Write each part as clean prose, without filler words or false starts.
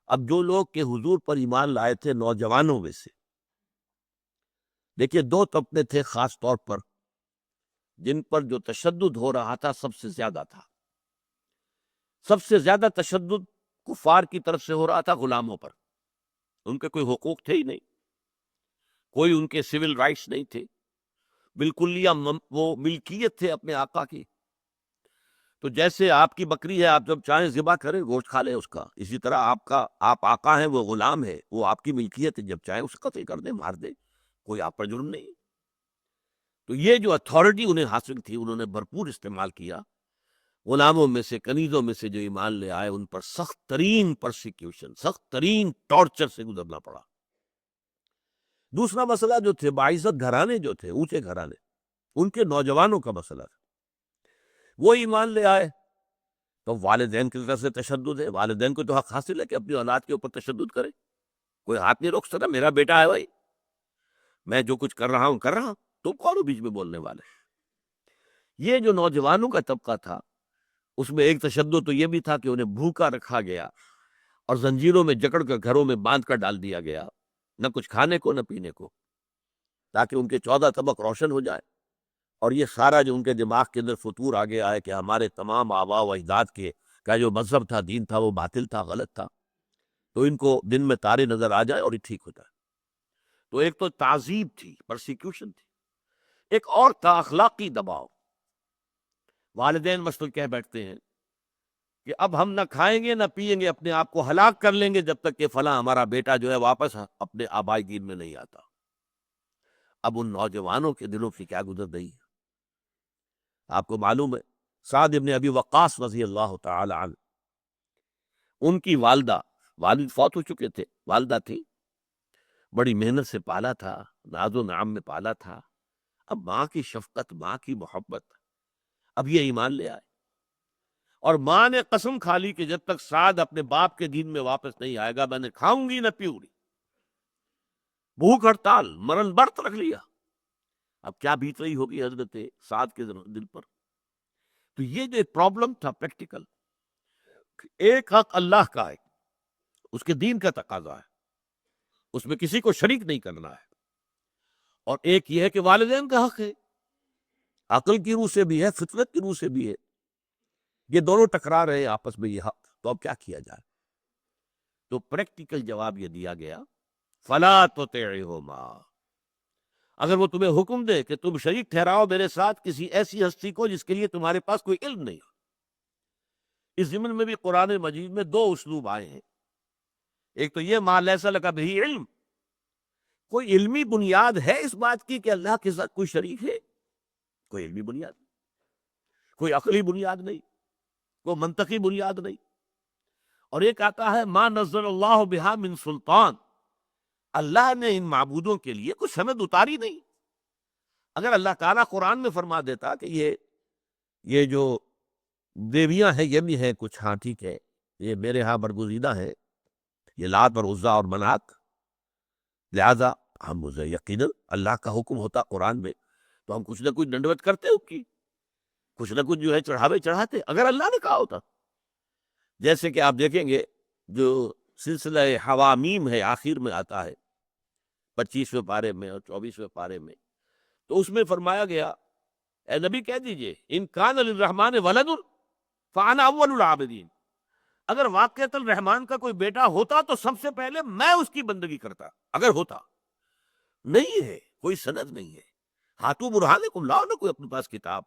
اب جو لوگ کہ حضور پر ایمان لائے تھے نوجوانوں میں سے، دیکھیے دو طبقے تھے خاص طور پر جن پر جو تشدد ہو رہا تھا سب سے زیادہ تھا. سب سے زیادہ تشدد کفار کی طرف سے ہو رہا تھا غلاموں پر. ان کے کوئی حقوق تھے ہی نہیں، کوئی ان کے سول رائٹس نہیں تھے، بالکل وہ ملکیت تھے اپنے آقا کی. تو جیسے آپ کی بکری ہے، آپ جب چاہیں ذبح کریں گوشت کھا لیں اس کا، اسی طرح آپ آقا ہیں، وہ غلام ہے، وہ آپ کی ملکیت ہے، جب چاہیں اس کا قتل کر دیں، مار دیں، کوئی آپ پر جرم نہیں. تو یہ جو اتھارٹی انہیں حاصل تھی انہوں نے بھرپور استعمال کیا. غلاموں میں سے، کنیزوں میں سے جو ایمان لے آئے ان پر سخت ترین پرسیکیوشن، سخت ترین ٹارچر سے گزرنا پڑا. دوسرا مسئلہ جو تھے باعزت گھرانے جو تھے، اونچے گھرانے، ان کے نوجوانوں کا مسئلہ تھا. وہ ایمان لے آئے تو والدین کی طرف سے تشدد ہے. والدین کو تو حق حاصل ہے کہ اپنی اولاد کے اوپر تشدد کرے، کوئی ہاتھ نہیں روک سکتا. میرا بیٹا ہے بھائی، میں جو کچھ کر رہا ہوں، تم کون ہو بیچ میں بولنے والے. یہ جو نوجوانوں کا طبقہ تھا اس میں ایک تشدد تو یہ بھی تھا کہ انہیں بھوکا رکھا گیا اور زنجیروں میں جکڑ کر گھروں میں باندھ کر ڈال دیا گیا، نہ کچھ کھانے کو نہ پینے کو، تاکہ ان کے 14 طبق روشن ہو جائے. اور یہ سارا جو ان کے دماغ کے اندر فطور آ گیا ہے کہ ہمارے تمام آباء و اجداد کے کا جو مذہب تھا، دین تھا، وہ باطل تھا، غلط تھا، تو ان کو دن میں تارے نظر آ جائے اور یہ ٹھیک ہوتا ہے. تو ایک تو تعذیب تھی، پرسیکیوشن تھی. ایک اور تھا اخلاقی دباؤ. والدین مثلا کہہ بیٹھتے ہیں کہ اب ہم نہ کھائیں گے نہ پیئیں گے، اپنے آپ کو ہلاک کر لیں گے جب تک کہ فلاں ہمارا بیٹا جو ہے واپس اپنے آبائی دین میں نہیں آتا. اب ان نوجوانوں کے دلوں کی کیا گزر رہی ہے. آپ کو معلوم ہے سعد ابن ابی وقاص رضی اللہ تعالی عنہ، ان کی والد فوت ہو چکے تھے، والدہ تھی، بڑی محنت سے پالا تھا، ناز و نعم میں پالا تھا. اب ماں کی شفقت، ماں کی محبت، اب یہ ایمان لے آئے. اور ماں نے قسم کھا لی کہ جب تک سعد اپنے باپ کے دین میں واپس نہیں آئے گا میں نے کھاؤں گی نہ پیوں گی. بھوک ہڑتال، مرن برت رکھ لیا. اب کیا بیت رہی ہوگی حضرت سعد کے دل پر. تو یہ جو ایک پرابلم تھا پریکٹیکل، ایک حق اللہ کا ہے، اس کے دین کا تقاضا ہے، اس میں کسی کو شریک نہیں کرنا ہے. اور ایک یہ ہے کہ والدین کا حق ہے، عقل کی روح سے بھی ہے، فطرت کی روح سے بھی ہے. یہ دونوں ٹکرا رہے ہیں آپس میں، یہ حق. تو اب کیا کیا جائے؟ تو پریکٹیکل جواب یہ دیا گیا فلا تطعہما، اگر وہ تمہیں حکم دے کہ تم شریک ٹھہراؤ میرے ساتھ کسی ایسی ہستی کو جس کے لیے تمہارے پاس کوئی علم نہیں ہو. اس ضمن میں بھی قرآن مجید میں دو اسلوب آئے ہیں. ایک تو یہ ما لیس لک بہ علم، کوئی علمی بنیاد ہے اس بات کی کہ اللہ کے ساتھ کوئی شریک ہے؟ کوئی علمی بنیاد، کوئی عقلی بنیاد نہیں، کوئی منطقی بنیاد نہیں. اور ایک آتا ہے ما نزل اللہ بہا من سلطان، اللہ نے ان معبودوں کے لیے کوئی سند اتاری نہیں. اگر اللہ تعالیٰ قرآن میں فرما دیتا کہ یہ جو دیویاں ہیں یہ بھی ہیں کچھ، ہاں ٹھیک ہے، یہ میرے ہاں برگزیدہ ہیں، یہ لات اور عزا اور منات، لہذا ہم مجھے یقیناً اللہ کا حکم ہوتا قرآن میں تو ہم کچھ نہ کچھ ڈنڈوت کرتے، اس کی کچھ نہ کچھ جو ہے چڑھاوے چڑھاتے، اگر اللہ نے کہا ہوتا. جیسے کہ آپ دیکھیں گے جو سلسلہ حوامیم ہے آخر میں آتا ہے 25ویں پارے میں اور 24ویں پارے میں، تو اس میں فرمایا گیا اے نبی کہہ دیجئے ان کان للرحمن ولد فانا اول العابدین، اگر واقعتا الرحمان کا کوئی بیٹا ہوتا تو سب سے پہلے میں اس کی بندگی کرتا. اگر ہوتا، نہیں ہے، کوئی سند نہیں ہے. ہاتھوں برہانکم، لاؤ نا کوئی اپنے پاس کتاب،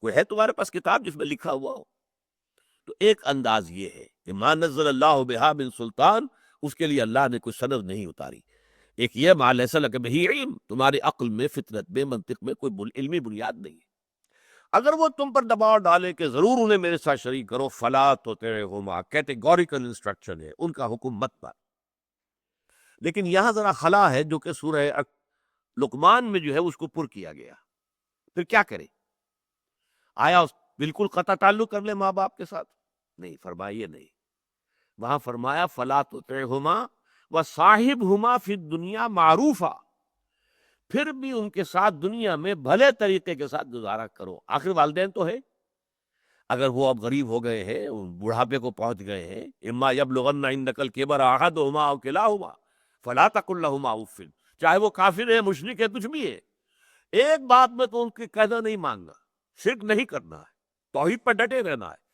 کوئی ہے تمہارے پاس کتاب جس میں لکھا ہوا ہو. تو ایک انداز یہ ہے کہ ما نزل اللہ بہا من سلطان، اس کے لیے اللہ نے کوئی سند نہیں اتاری. ایک یہ ما لیس لک بہ علم، تمہاری عقل میں، فطرت میں، منطق میں کوئی علمی بنیاد نہیں ہے. اگر وہ تم پر دباؤ ڈالے کہ ضرور انہیں میرے ساتھ شریک کرو، فلا تطعہما، کیٹیگوریکل انسٹرکشن ہے، ان کا حکم مت پر. لیکن یہاں ذرا خلا ہے جو کہ سورہ لقمان میں جو ہے اس کو پر کیا گیا. پھر کیا کرے؟ آیا بالکل قطع تعلق کر لے ماں باپ کے ساتھ؟ نہیں، فرمائیے نہیں. وہاں فرمایا فلا تطعہما وصاحبہما فی الدنیا معروفا، پھر بھی ان کے ساتھ دنیا میں بھلے طریقے کے ساتھ گزارا کرو. آخر والدین تو ہے. اگر وہ اب غریب ہو گئے ہیں، بڑھاپے کو پہنچ گئے ہیں، اما یبلغن عندک الکبر احدہما او کلاہما فلا تقل لہما اف، چاہے وہ کافر ہے، مشرک ہے، کچھ بھی ہے، ایک بات میں تو ان کے کہنا نہیں ماننا، شرک نہیں کرنا ہے، توحید پر ڈٹے رہنا ہے۔